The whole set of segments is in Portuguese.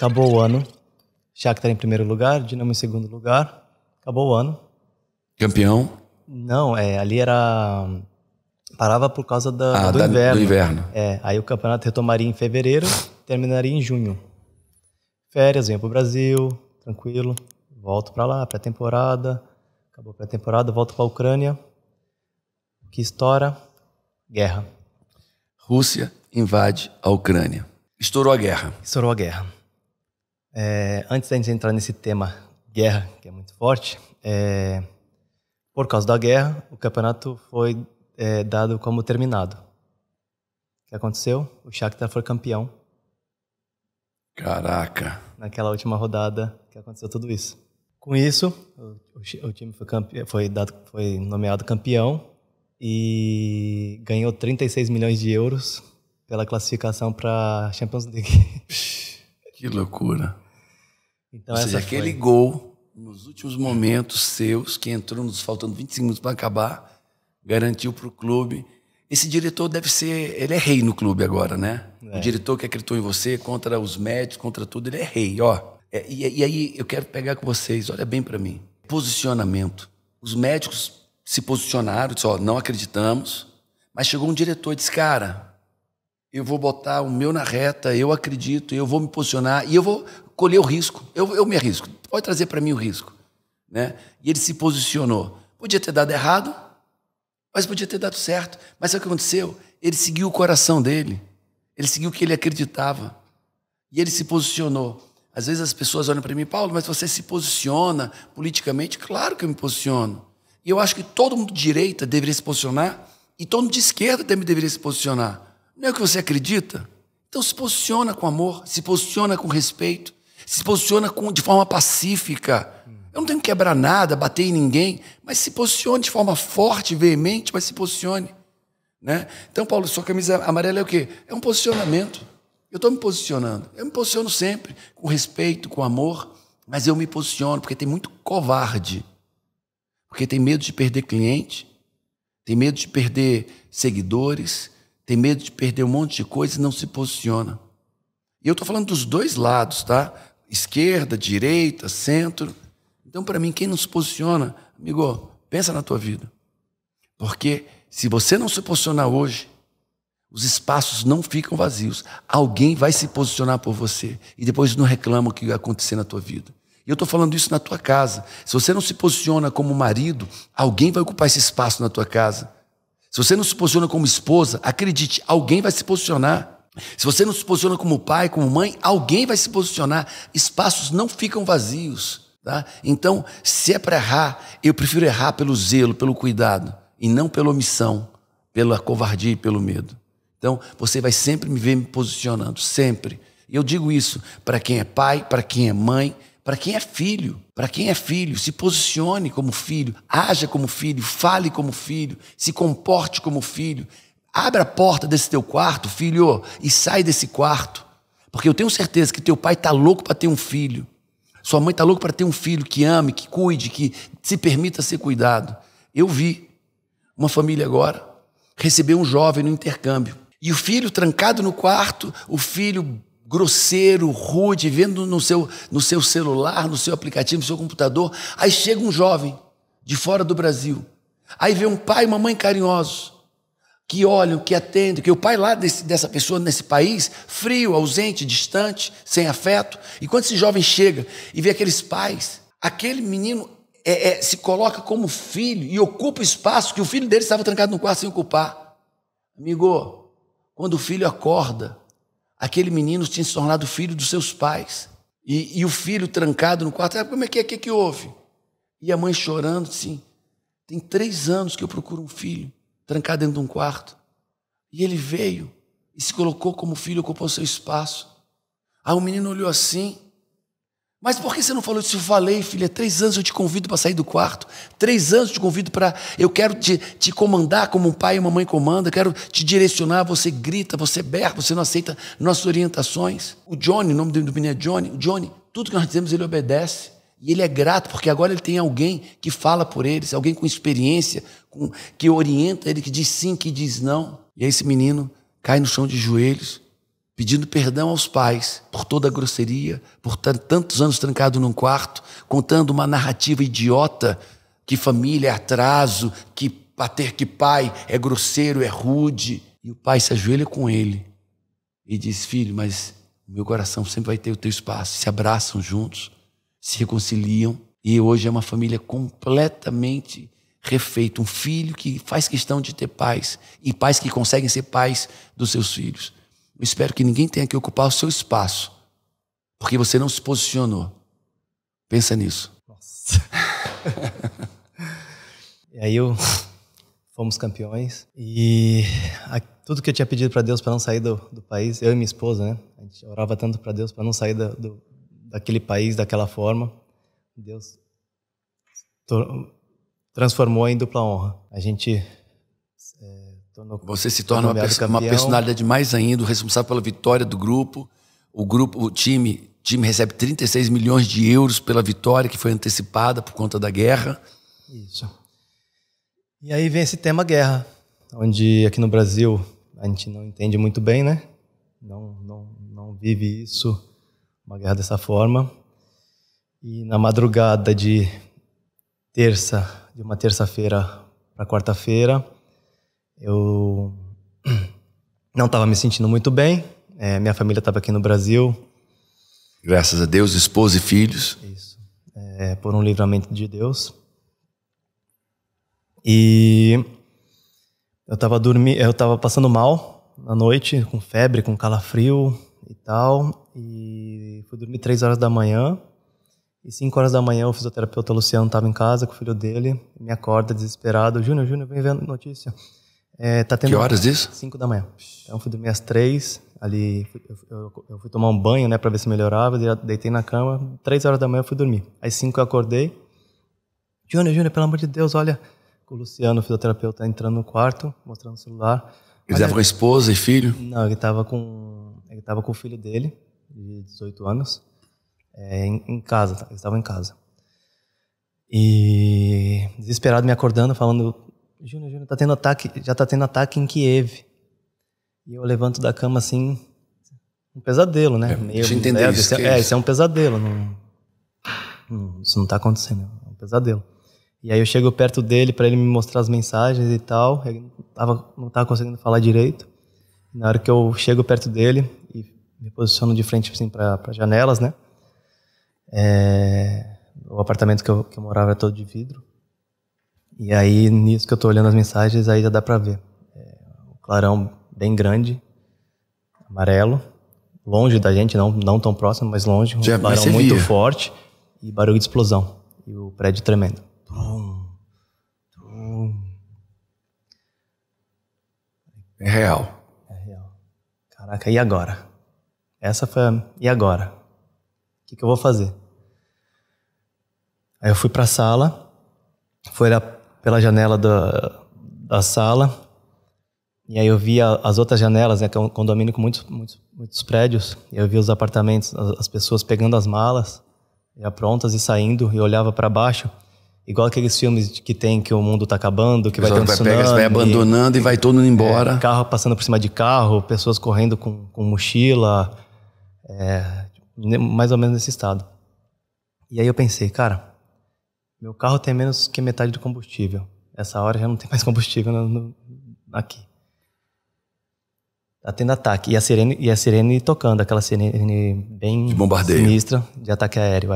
Acabou o ano. Shakhtar em primeiro lugar, Dinamo em segundo lugar. Acabou o ano. Campeão? Não, ali era... Parava por causa do inverno. Do inverno. Aí o campeonato retomaria em fevereiro, terminaria em junho. Férias, venho pro Brasil, tranquilo. Volto pra lá, pré-temporada. Acabou a pré-temporada, volto pra Ucrânia. Que estoura? Guerra. Rússia invade a Ucrânia. Estourou a guerra. Estourou a guerra. Antes da gente entrar nesse tema guerra, que é muito forte, por causa da guerra, o campeonato foi dado como terminado. O que aconteceu? O Shakhtar foi campeão. Caraca. Naquela última rodada que aconteceu tudo isso. Com isso, o time foi nomeado campeão e ganhou 36 milhões de euros pela classificação para a Champions League. Que loucura. Então, ou seja, aquele gol nos últimos momentos seus, que entrou nos faltando 25 minutos para acabar, garantiu para o clube. Esse diretor ele é rei no clube agora, né? O diretor que acreditou em você, contra os médicos, contra tudo, ele é rei, ó. E aí eu quero pegar com vocês, olha bem para mim. Posicionamento. Os médicos se posicionaram, disseram, não acreditamos, mas chegou um diretor e disse, cara, eu vou botar o meu na reta, eu acredito, eu vou me posicionar e eu vou colher o risco. Eu me arrisco, pode trazer para mim o risco, né? E ele se posicionou. Podia ter dado errado, mas podia ter dado certo. Mas sabe o que aconteceu? Ele seguiu o coração dele. Ele seguiu o que ele acreditava. E ele se posicionou. Às vezes as pessoas olham para mim, Paulo, mas você se posiciona politicamente? Claro que eu me posiciono. E eu acho que todo mundo de direita deveria se posicionar e todo mundo de esquerda também deveria se posicionar. Não é o que você acredita? Então se posiciona com amor, se posiciona com respeito, se posiciona de forma pacífica. Eu não tenho que quebrar nada, bater em ninguém, mas se posicione de forma forte, veemente, mas se posicione, né? Então, Paulo, sua camisa amarela é o quê? É um posicionamento. Eu estou me posicionando. Eu me posiciono sempre, com respeito, com amor, mas eu me posiciono, porque tem muito covarde. Porque tem medo de perder cliente, tem medo de perder seguidores, tem medo de perder um monte de coisa e não se posiciona. E eu estou falando dos dois lados, tá? Esquerda, direita, centro. Então, para mim, quem não se posiciona, amigo, pensa na tua vida. Porque se você não se posicionar hoje, os espaços não ficam vazios. Alguém vai se posicionar por você e depois não reclama o que vai acontecer na tua vida. E eu estou falando isso na tua casa. Se você não se posiciona como marido, alguém vai ocupar esse espaço na tua casa. Se você não se posiciona como esposa, acredite, alguém vai se posicionar. Se você não se posiciona como pai, como mãe, alguém vai se posicionar. Espaços não ficam vazios. Tá? Então, se é para errar, eu prefiro errar pelo zelo, pelo cuidado, e não pela omissão, pela covardia e pelo medo. Então, você vai sempre me ver me posicionando, sempre. E eu digo isso para quem é pai, para quem é mãe, para quem é filho. Para quem é filho, se posicione como filho, haja como filho, fale como filho, se comporte como filho. Abra a porta desse teu quarto, filho, e sai desse quarto. Porque eu tenho certeza que teu pai está louco para ter um filho. Sua mãe está louca para ter um filho que ame, que cuide, que se permita ser cuidado. Eu vi uma família agora receber um jovem no intercâmbio. E o filho trancado no quarto, o filho grosseiro, rude, vendo no seu celular, no seu aplicativo, no seu computador. Aí chega um jovem de fora do Brasil. Aí vê um pai e uma mãe carinhosos, que olham, que atendem, que o pai lá dessa pessoa nesse país, frio, ausente, distante, sem afeto. E quando esse jovem chega e vê aqueles pais, aquele menino se coloca como filho e ocupa o espaço que o filho dele estava trancado no quarto sem ocupar. Amigo, quando o filho acorda, aquele menino tinha se tornado filho dos seus pais. E o filho trancado no quarto, como é que houve? E a mãe chorando, assim, tem 3 anos que eu procuro um filho trancado dentro de um quarto. E ele veio e se colocou como filho, ocupou seu espaço. Aí o menino olhou assim, mas por que você não falou isso? Eu falei, filha, 3 anos eu te convido para sair do quarto. 3 anos eu te convido para... Eu quero te comandar como um pai e uma mãe comanda. Eu quero te direcionar. Você grita, você berra, você não aceita nossas orientações. O Johnny, o nome do menino é Johnny. O Johnny, tudo que nós dizemos, ele obedece. E ele é grato, porque agora ele tem alguém que fala por eles, alguém com experiência, que orienta ele, que diz sim, que diz não. E aí esse menino cai no chão de joelhos pedindo perdão aos pais por toda a grosseria, por estar tantos anos trancado num quarto, contando uma narrativa idiota que família é atraso, que pai é grosseiro, é rude. E o pai se ajoelha com ele e diz: filho, mas o meu coração sempre vai ter o teu espaço. Se abraçam juntos, se reconciliam, e hoje é uma família completamente refeita. Um filho que faz questão de ter pais, e pais que conseguem ser pais dos seus filhos. Eu espero que ninguém tenha que ocupar o seu espaço, porque você não se posicionou. Pensa nisso. Nossa. E aí fomos campeões. E tudo que eu tinha pedido para Deus para não sair do país, eu e minha esposa, né? A gente orava tanto para Deus para não sair daquele país, daquela forma. Deus transformou em dupla honra. A gente Você se torna uma personalidade mais ainda, o responsável pela vitória do grupo. O time recebe 36 milhões de euros pela vitória que foi antecipada por conta da guerra. Isso. E aí vem esse tema guerra, onde aqui no Brasil a gente não entende muito bem, né? Não vive isso, uma guerra dessa forma. E na madrugada de uma terça-feira para quarta-feira, eu não estava me sentindo muito bem. Minha família estava aqui no Brasil. Graças a Deus, esposa e filhos. Isso. Por um livramento de Deus. E eu estava passando mal na noite, com febre, com calafrio e tal. E fui dormir 3 horas da manhã. E 5 horas da manhã o fisioterapeuta Luciano estava em casa com o filho dele. Me acorda desesperado. Júnior, vem ver a notícia. Tá tendo... Que horas isso? 5 da manhã. Então fui dormir às 3. Ali eu fui tomar um banho, né, para ver se melhorava. Deitei na cama. 3 horas da manhã eu fui dormir. Às 5 eu acordei. Júnior, pelo amor de Deus, olha. O Luciano, o fisioterapeuta, entrando no quarto, mostrando o celular. Ele estava com a esposa e filho? Não, ele estava com o filho dele, de 18 anos, em casa. Ele estava em casa. E desesperado, me acordando, falando: Júnior, já tá tendo ataque em Kiev. E eu levanto da cama assim, um pesadelo, né? Deixa eu entender isso. Isso é um pesadelo. Isso não tá acontecendo, é um pesadelo. E aí eu chego perto dele para ele me mostrar as mensagens e tal. Ele não tava conseguindo falar direito. Na hora que eu chego perto dele e me posiciono de frente assim, para janelas, né? O apartamento que eu morava era todo de vidro. E aí, nisso que eu tô olhando as mensagens, aí já dá para ver. Um clarão bem grande, amarelo, longe da gente, não tão próximo, mas longe. Um clarão muito forte e barulho de explosão. E o prédio tremendo. É real. É real. Caraca, e agora? E agora? O que eu vou fazer? Aí eu fui pra sala, fui olhar pela janela da sala, e aí eu vi as outras janelas, né, que é um condomínio com muitos prédios, e eu vi os apartamentos, as pessoas pegando as malas, já prontas e saindo, e eu olhava pra baixo. Igual aqueles filmes que tem que o mundo tá acabando, que vai ter um tsunami. Vai abandonando e vai todo mundo embora. Carro passando por cima de carro, pessoas correndo com mochila. Mais ou menos nesse estado. E aí eu pensei, cara, meu carro tem menos que metade do combustível. Essa hora já não tem mais combustível aqui. Tá tendo ataque. E a sirene tocando, aquela sirene bem de bombardeio, sinistra, de ataque aéreo.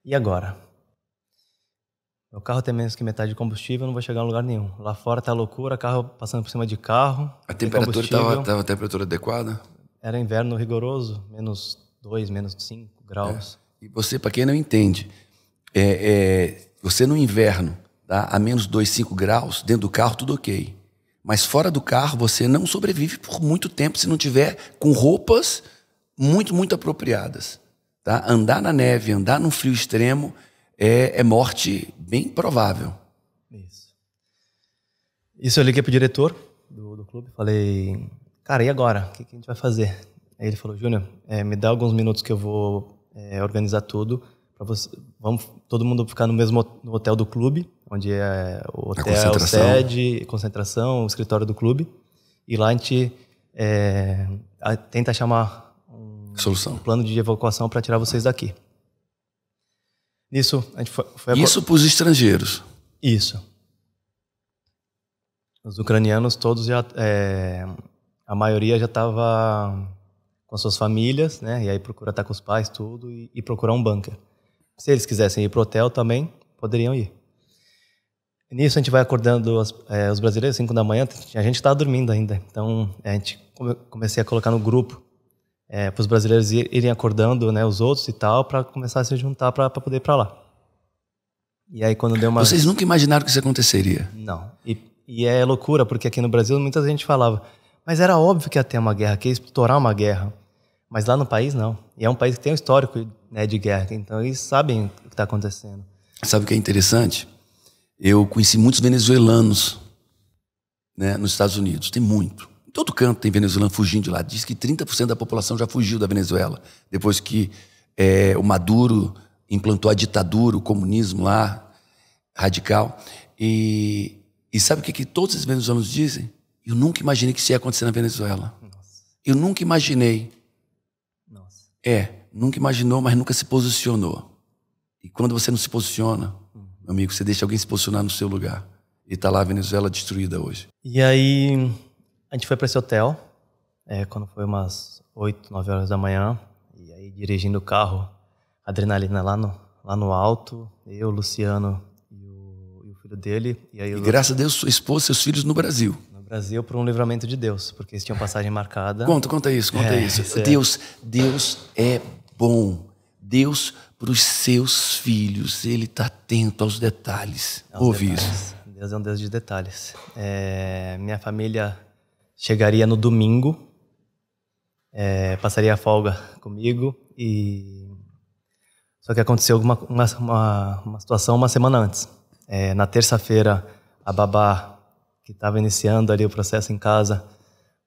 E agora? Meu carro tem menos que metade de combustível, eu não vou chegar em lugar nenhum. Lá fora tá loucura, carro passando por cima de carro. A temperatura estava a temperatura adequada? Era inverno rigoroso, -2, -5 graus. E você, para quem não entende, você no inverno, tá, a -2, 5 graus, dentro do carro tudo ok. Mas fora do carro você não sobrevive por muito tempo se não tiver com roupas muito apropriadas. Tá? Andar na neve, andar num frio extremo é morte bem provável. Isso eu liguei pro diretor do clube, falei: cara, e agora? O que a gente vai fazer? Aí ele falou: Júnior, me dá alguns minutos que eu vou organizar tudo. Vamos todo mundo ficar no hotel do clube, onde é o hotel, sede, concentração, o escritório do clube. E lá a gente tenta chamar Solução. um plano de evacuação para tirar vocês daqui. Nisso, a gente foi Isso para os estrangeiros. Isso. Os ucranianos todos já... a maioria já estava com suas famílias, né? E aí procura estar com os pais, tudo, e procurar um bunker. Se eles quisessem ir para o hotel também, poderiam ir. Nisso a gente vai acordando os brasileiros, 5 da manhã, a gente estava dormindo ainda. Então a gente comecei a colocar no grupo para os brasileiros irem acordando, né, os outros e tal, para começar a se juntar para poder ir para lá. E aí quando deu uma... Vocês nunca imaginaram que isso aconteceria? Não. E é loucura, porque aqui no Brasil muita gente falava, mas era óbvio que ia ter uma guerra, que ia estourar uma guerra. Mas lá no país não. E é um país que tem um histórico, né, de guerra, então eles sabem o que está acontecendo. Sabe o que é interessante? Eu conheci muitos venezuelanos, né, nos Estados Unidos. Tem muito. Em todo canto tem venezuelano fugindo de lá. Diz que 30% da população já fugiu da Venezuela. Depois que o Maduro implantou a ditadura, o comunismo lá, radical. E sabe o que todos os venezuelanos dizem? Eu nunca imaginei que isso ia acontecer na Venezuela. Nossa. Eu nunca imaginei. Nossa. Nunca imaginou, mas nunca se posicionou. E quando você não se posiciona, meu amigo, você deixa alguém se posicionar no seu lugar. E tá lá a Venezuela destruída hoje. E aí a gente foi para esse hotel, quando foi umas 8, 9 horas da manhã. E aí dirigindo o carro, adrenalina lá no alto, eu, o Luciano e o filho dele. E aí graças a Deus, sua esposa e seus filhos no Brasil. No Brasil, por um livramento de Deus, porque eles tinham passagem marcada. Conta isso. Deus é bom. Deus, para os seus filhos, Ele está atento aos detalhes. Ouve isso. Deus é um Deus de detalhes. Minha família chegaria no domingo, passaria a folga comigo, só que aconteceu uma situação uma semana antes. Na terça-feira, a babá, que estava iniciando ali o processo em casa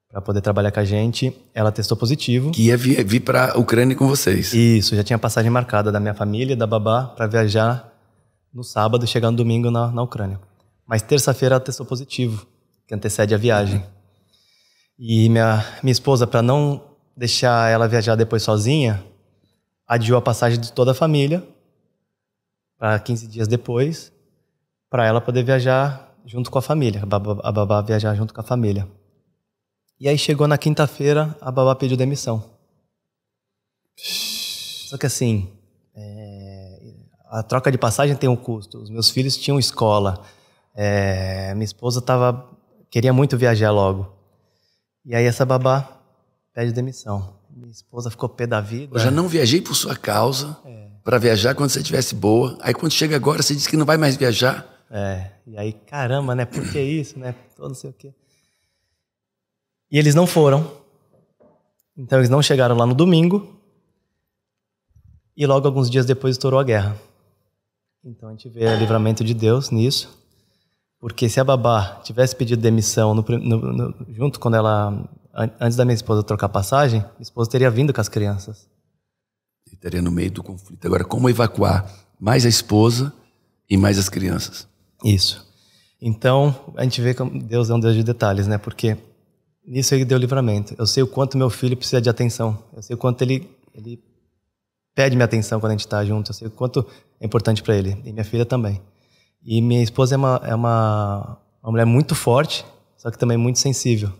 para poder trabalhar com a gente, ela testou positivo. Que ia vir para a Ucrânia com vocês. Isso, já tinha passagem marcada da minha família, da babá, para viajar no sábado e chegar no domingo na Ucrânia. Mas terça-feira ela testou positivo, que antecede a viagem. E minha esposa, para não deixar ela viajar depois sozinha, adiou a passagem de toda a família para 15 dias depois, para ela poder viajar junto com a família, a babá viajar junto com a família. E aí chegou na quinta-feira, a babá pediu demissão. Só que assim, a troca de passagem tem um custo. Os meus filhos tinham escola. Minha esposa queria muito viajar logo. E aí essa babá pede demissão. Minha esposa ficou pé da vida. Eu já não viajei por sua causa, para viajar quando você estivesse boa. Aí quando chega agora, você diz que não vai mais viajar. E aí, caramba, né? Por que isso, né? Todo não sei o quê. E eles não foram. Então eles não chegaram lá no domingo. E logo alguns dias depois estourou a guerra. Então a gente vê o livramento de Deus nisso. Porque se a babá tivesse pedido demissão junto quando ela... Antes da minha esposa trocar passagem, minha esposa teria vindo com as crianças. Ele estaria no meio do conflito. Agora, como evacuar mais a esposa e mais as crianças? Isso. Então, a gente vê que Deus é um Deus de detalhes, né? Porque nisso ele deu livramento. Eu sei o quanto meu filho precisa de atenção. Eu sei o quanto ele pede minha atenção quando a gente está junto. Eu sei o quanto é importante para ele. E minha filha também. E minha esposa é uma mulher muito forte, só que também muito sensível.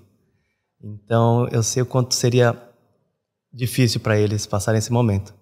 Então, eu sei o quanto seria difícil para eles passarem esse momento.